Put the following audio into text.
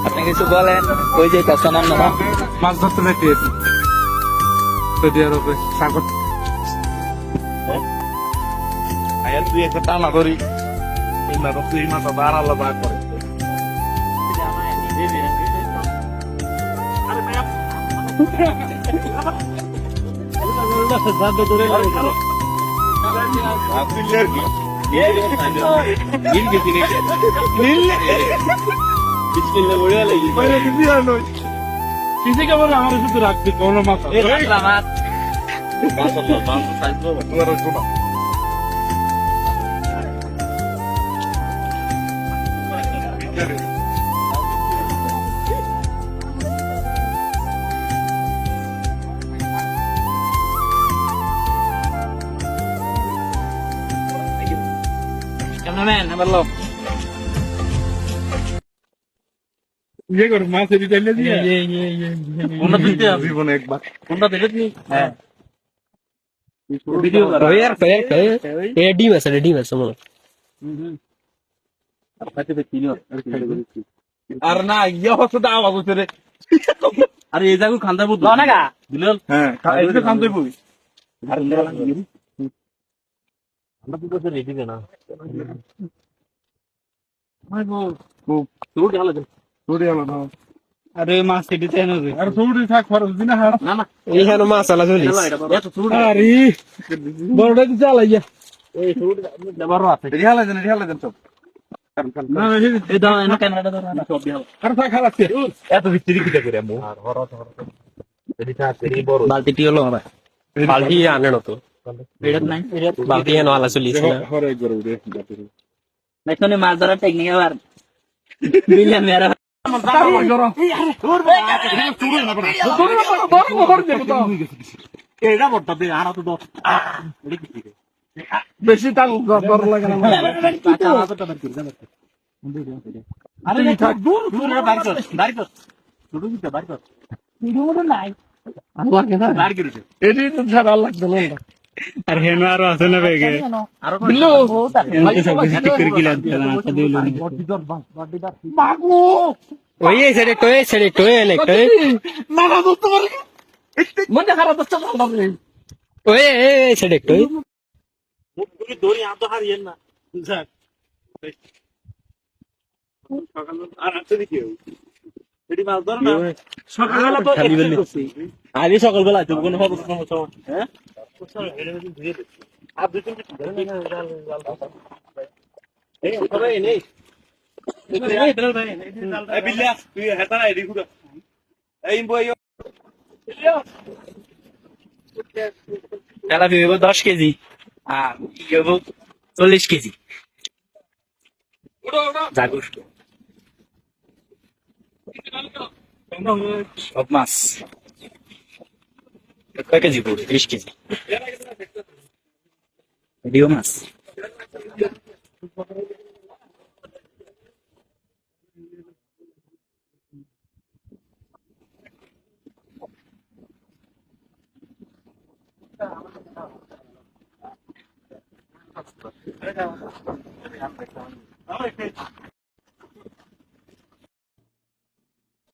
আপনি কিছু বলেন, ওই যে তাছাড়া না মাছ ধরতে নাকি সৌদি আরবে সাগর আয়াত দুই একটা টানা ধরি এই মাথা তুই মাথা বার আলাদা করে কিসে কেবল আমার শুধু রাখবি কোনো মাছ ক্যামেরাম্যান আমার লোক ইয়ে করে মাছ এটি চাইলে দিয়ে কোনটা দিতে জীবনে একবার কোনটা দিলে তুমি হ্যাঁ ভিডিও কর यार यार रेडी बस हम আর না ইয়ে হচ্ছে তো আওয়াজ হচ্ছে রে আরে এই জায়গা খান্দার বুদ্ধ না গা দিলাল হ্যাঁ এই খান্দাই বই আর আমরা তো তো রেডি না মাই গো তোর ঢালা দে তোরে আলো না আরে মাছ এটি চাই না রে আর তোরে থাক খরচ দিনা হার না না এইখানে মাছালা চলিস এত তোর আরে বড়টা তো চালাইয়া এই তোর দেবার আছে ঢালা দেন সব না এই দাও এনে ক্যামেরাটা ধরো না সব ঢালা আর থাক খালাসে এত ভিতরি কিটা করে আমু আর হরত এটি থাক এটি বড় বালতিটি হলো আমার বালতি আনে না তো এটা নাই এটা বালতি এনে আলা চলিস না হরে গরু রে এখানে মাছ ধরার টেকনিক আবার বিলিয়ন মেরা এটা বড়টা দে আর তো দশ এটি কি বেশি টাল দর লাগে না আরে থাক দূর দূর বাইর কর শুরু দিতে বাইর কর আল্লাহ কে না বাইর করে এটি তো ছাড়া লাগবে না আর হেন আরো আছে না বেগে আর বিল্লু এমনি সব কিছু ঠিক করে কিলা দিলা আটা দিল মাগো ওই সেরে টয়ে একটা না না তো তোমার মনে খারাপ হচ্ছে না রে ওই সেরে একটা মুখগুলি দড়ি আতো হারিয়েন না যাক সকাল আর আসতে দেখি এটি মাছ ধর না সকালবেলা তো আগে সকালবেলা তো কোনো হবে সমস্যা হ্যাঁ আর দুই তিন এই সবাই নেই এই বিল্লা তুই হেতা না এডি গুড়া এই বই তেলা বিবেব 10 কেজি আর ইয়েব 40 কেজি জাগুর সব মাছ কয় কেজি পুরো 30 কেজি এডিও মাছ